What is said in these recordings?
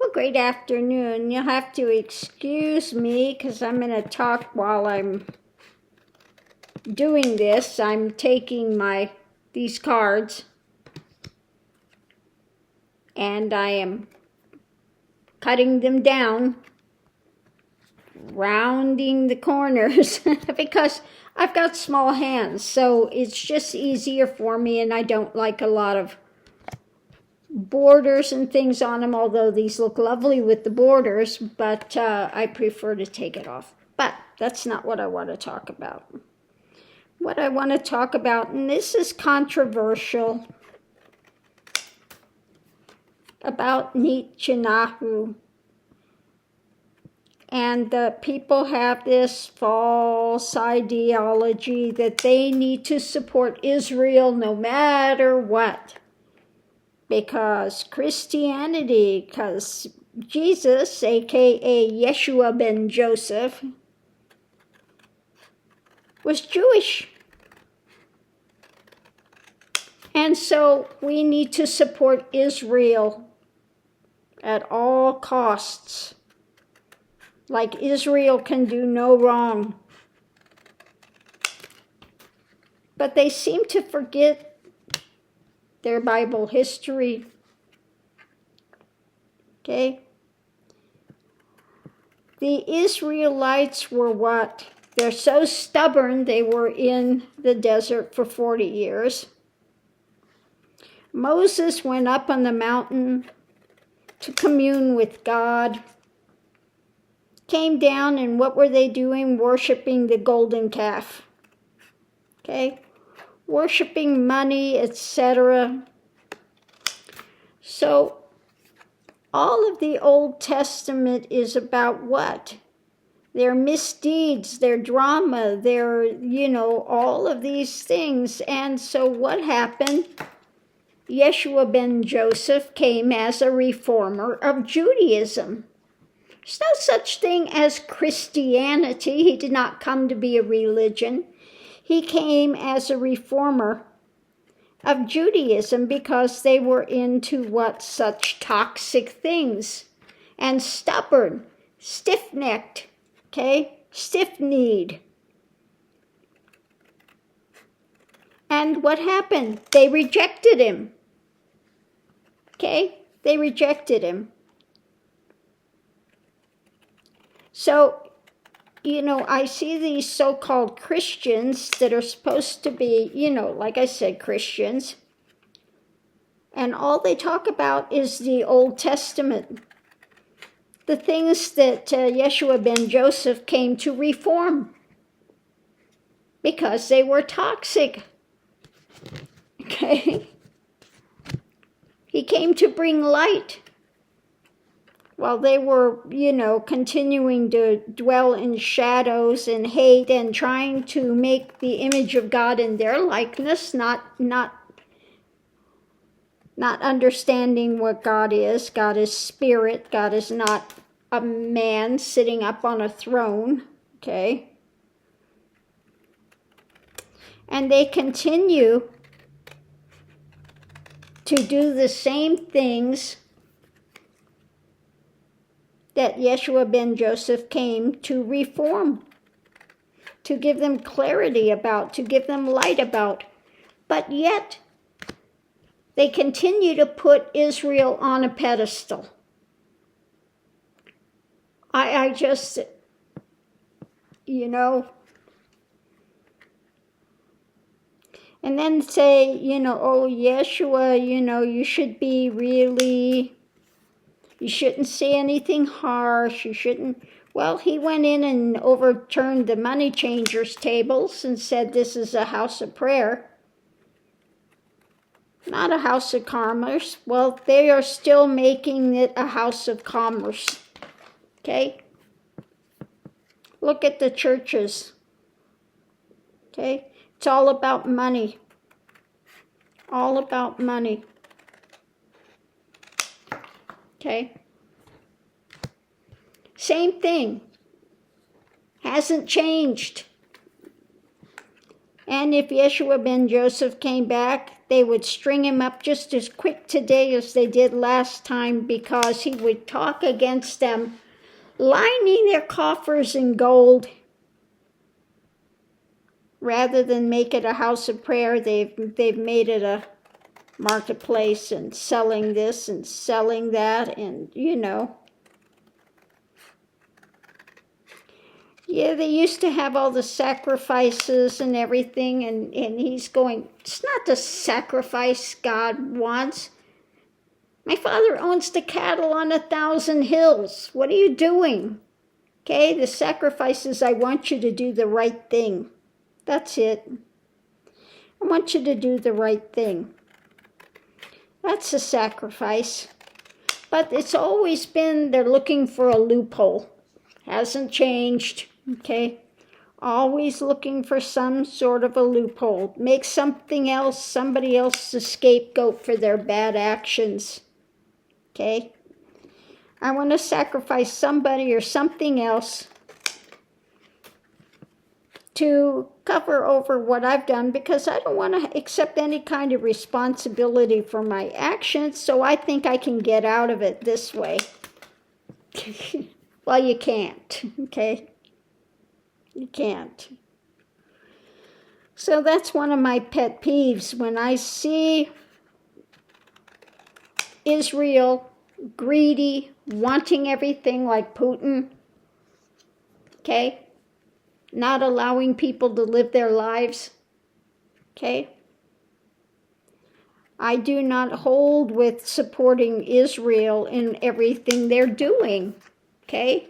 Well, great afternoon. You'll have to excuse me because I'm going to talk while I'm doing this. I'm taking these cards and I am cutting them down, rounding the corners because I've got small hands, so it's just easier for me, and I don't like a lot of borders and things on them, although these look lovely with the borders, but I prefer to take it off. But that's not what I want to talk about. What I want to talk about, and this is controversial, about Nityanahu. And the people have this false ideology that they need to support Israel no matter what. Because Christianity, because Jesus, aka Yeshua ben Joseph, was Jewish. And so we need to support Israel at all costs. Like Israel can do no wrong. But they seem to forget their Bible history. Okay? The Israelites were what? They're so stubborn, they were in the desert for 40 years. Moses went up on the mountain to commune with God. Came down, and what were they doing? Worshiping the golden calf. Okay? Worshiping money, etc. So, all of the Old Testament is about what? Their misdeeds, their drama, their, all of these things. And so what happened? Yeshua ben Joseph came as a reformer of Judaism. There's no such thing as Christianity. He did not come to be a religion. He came as a reformer of Judaism because they were into what? Such toxic things. And stubborn, stiff-necked, okay? Stiff-kneed. And what happened? They rejected him. Okay? They rejected him. So, I see these so-called Christians that are supposed to be, like I said, Christians. And all they talk about is the Old Testament. The things that Yeshua ben Joseph came to reform. Because they were toxic. Okay? He came to bring light. While they were, continuing to dwell in shadows and hate and trying to make the image of God in their likeness, not understanding what God is. God is spirit. God is not a man sitting up on a throne, okay? And they continue to do the same things that Yeshua ben Joseph came to reform, to give them clarity about, to give them light about. But yet, they continue to put Israel on a pedestal. I just, and then say, oh, Yeshua, you should be really... You shouldn't say anything harsh. You shouldn't... Well, he went in and overturned the money changers' tables and said this is a house of prayer, not a house of commerce. Well, they are still making it a house of commerce. Okay? Look at the churches. Okay? It's all about money. All about money. Okay? Same thing. Hasn't changed. And if Yeshua ben Joseph came back, they would string him up just as quick today as they did last time, because he would talk against them, lining their coffers in gold. Rather than make it a house of prayer, they've made it a marketplace, and selling this and selling that, and yeah, they used to have all the sacrifices and everything, and he's going, it's not the sacrifice God wants. My Father owns the cattle on 1,000 hills. What are you doing? Okay, the sacrifice is, I want you to do the right thing. That's it. I want you to do the right thing. That's a sacrifice. But it's always been, they're looking for a loophole. Hasn't changed, okay? Always looking for some sort of a loophole. Make somebody else the scapegoat for their bad actions, okay? I want to sacrifice somebody or something else to cover over what I've done, because I don't want to accept any kind of responsibility for my actions, so I think I can get out of it this way. Well, you can't, okay? You can't. So that's one of my pet peeves. When I see Israel greedy, wanting everything like Putin, okay? Not allowing people to live their lives, okay? I do not hold with supporting Israel in everything they're doing, okay?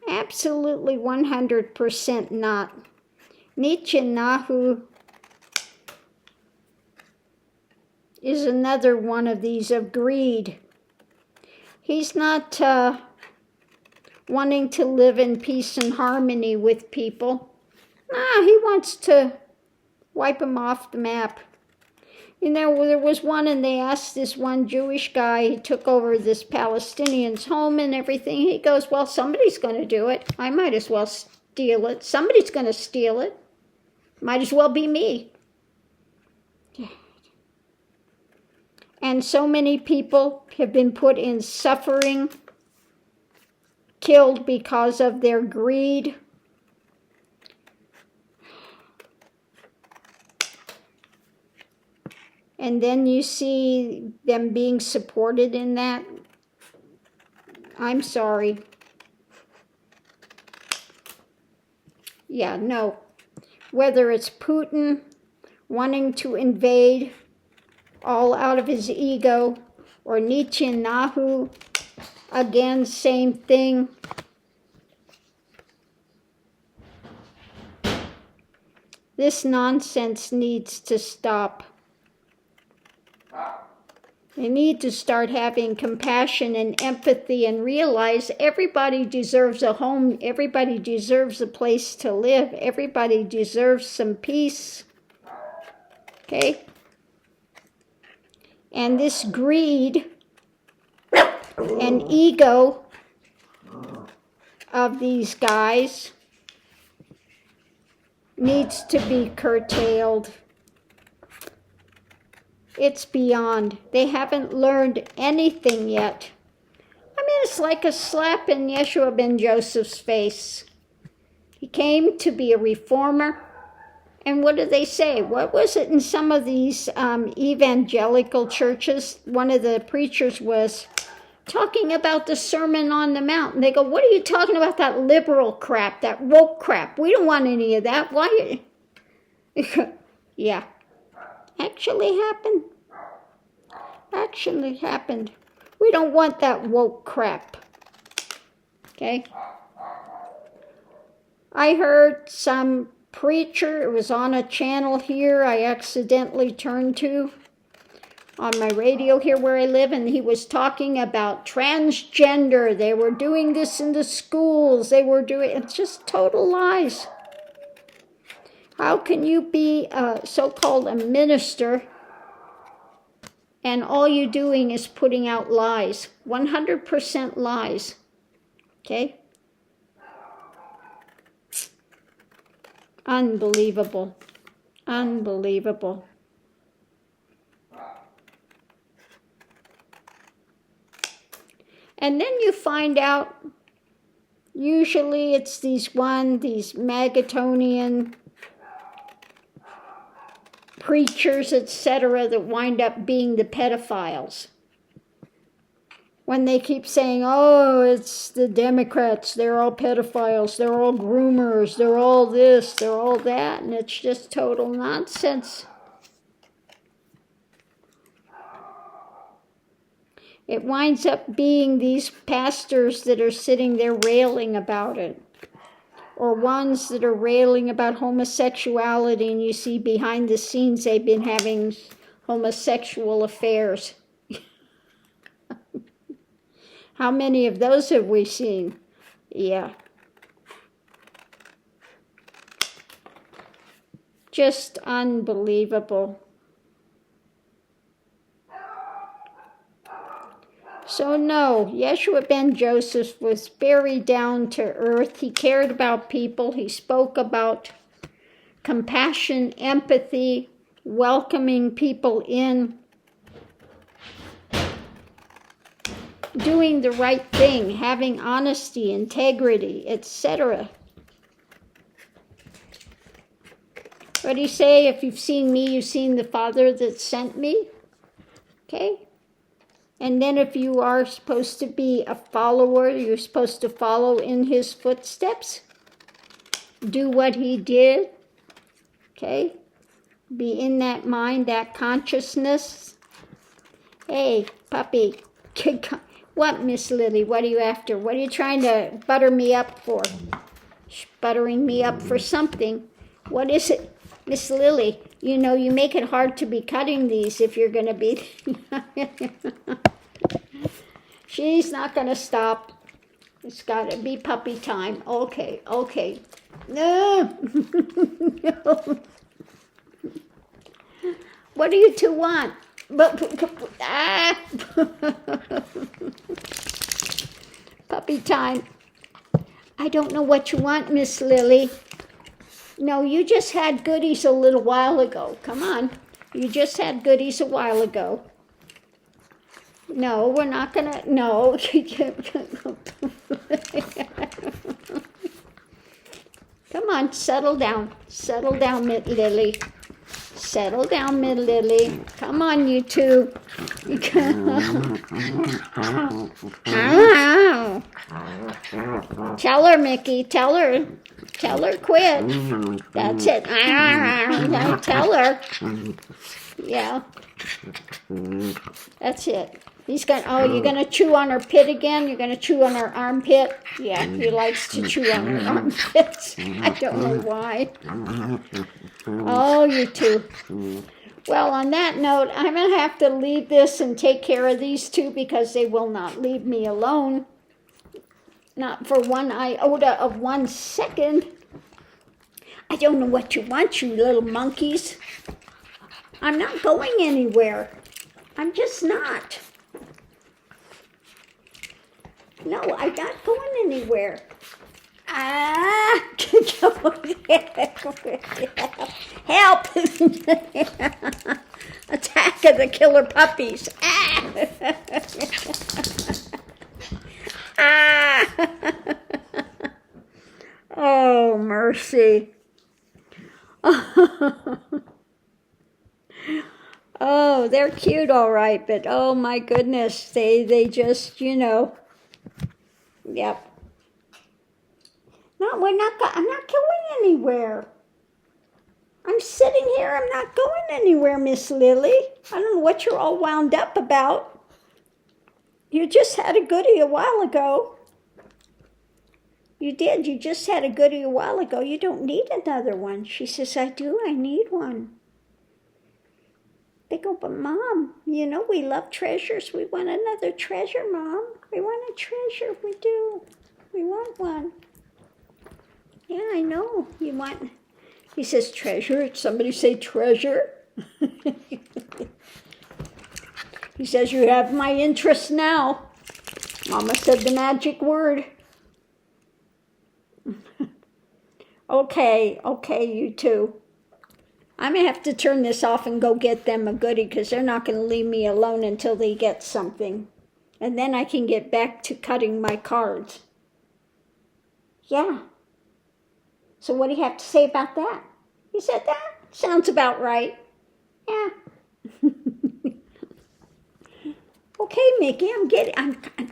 Absolutely 100% not. Nityanahu is another one of these of greed. He's not wanting to live in peace and harmony with people. He wants to wipe them off the map. There was one, and they asked this one Jewish guy, he took over this Palestinian's home and everything. He goes, well, somebody's going to do it. I might as well steal it. Somebody's going to steal it. Might as well be me. And so many people have been put in suffering, killed because of their greed. And then you see them being supported in that. I'm sorry. Yeah, no. Whether it's Putin wanting to invade all out of his ego, or Nityanahu, again, same thing. This nonsense needs to stop. They need to start having compassion and empathy and realize everybody deserves a home, everybody deserves a place to live, everybody deserves some peace. Okay? And this greed and ego of these guys needs to be curtailed. It's beyond. They haven't learned anything yet. I mean, it's like a slap in Yeshua ben Joseph's face. He came to be a reformer. And what do they say? What was it in some of these evangelical churches? One of the preachers was talking about the Sermon on the Mount. And they go, what are you talking about, that liberal crap, that woke crap? We don't want any of that. Why? Yeah. Actually happened. We don't want that woke crap. Okay? I heard some preacher, it was on a channel here I accidentally turned to on my radio here where I live, and he was talking about transgender. They were doing this in the schools. It's just total lies. How can you be so-called a minister and all you're doing is putting out lies? 100% lies. Okay? Unbelievable. Unbelievable. And then you find out, usually it's these Magatonian preachers, etc., that wind up being the pedophiles. When they keep saying, oh, it's the Democrats, they're all pedophiles, they're all groomers, they're all this, they're all that, and it's just total nonsense. It winds up being these pastors that are sitting there railing about it, or ones that are railing about homosexuality, and you see behind the scenes they've been having homosexual affairs. How many of those have we seen? Yeah. Just unbelievable. So no, Yeshua ben Joseph was very down to earth. He cared about people. He spoke about compassion, empathy, welcoming people in, doing the right thing, having honesty, integrity, etc. What do you say? If you've seen me, you've seen the Father that sent me. Okay? And then if you are supposed to be a follower, you're supposed to follow in his footsteps. Do what he did. Okay? Be in that mind, that consciousness. Hey, puppy. What, Miss Lily? What are you after? What are you trying to butter me up for? Buttering me up for something. What is it? Miss Lily, you know, you make it hard to be cutting these if you're going to be... She's not going to stop. It's got to be puppy time. Okay, okay. No. No. What do you two want? Puppy time. I don't know what you want, Miss Lily. No, you just had goodies a little while ago. Come on. You just had goodies a while ago. No, we're not going to. No. Come on, settle down. Settle down, Miss Lily. Settle down, Miss Lily. Come on, you two. Tell her, Mickey. Tell her. Tell her, quit. That's it. Tell her. Yeah. That's it. He's going. Oh, you're going to chew on her pit again? You're going to chew on her armpit? Yeah, he likes to chew on her armpits. I don't know why. Oh, you two. Well, on that note, I'm going to have to leave this and take care of these two because they will not leave me alone. Not for one iota of 1 second. I don't know what you want, you little monkeys. I'm not going anywhere. I'm just not. No, I'm not going anywhere. Help! Attack of the killer puppies. Oh, mercy. Oh, they're cute, all right, but oh my goodness, they just, you know. Yep. No, I'm not going anywhere. I'm sitting here. I'm not going anywhere, Miss Lily. I don't know what you're all wound up about. You just had a goodie a while ago. You did. You just had a goodie a while ago. You don't need another one. She says, I do. I need one. They go, but Mom, you know we love treasures. We want another treasure, Mom. We want a treasure. We do. We want one. Yeah, I know. You want... He says, treasure? Somebody say treasure? He says, you have my interest now. Mama said the magic word. Okay, you two. I'm going to have to turn this off and go get them a goodie because they're not going to leave me alone until they get something. And then I can get back to cutting my cards. Yeah. So what do you have to say about that? He said, that sounds about right. Yeah. Okay, Mickey, I'm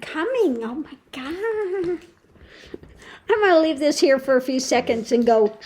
coming. Oh my God. I'm going to leave this here for a few seconds and go,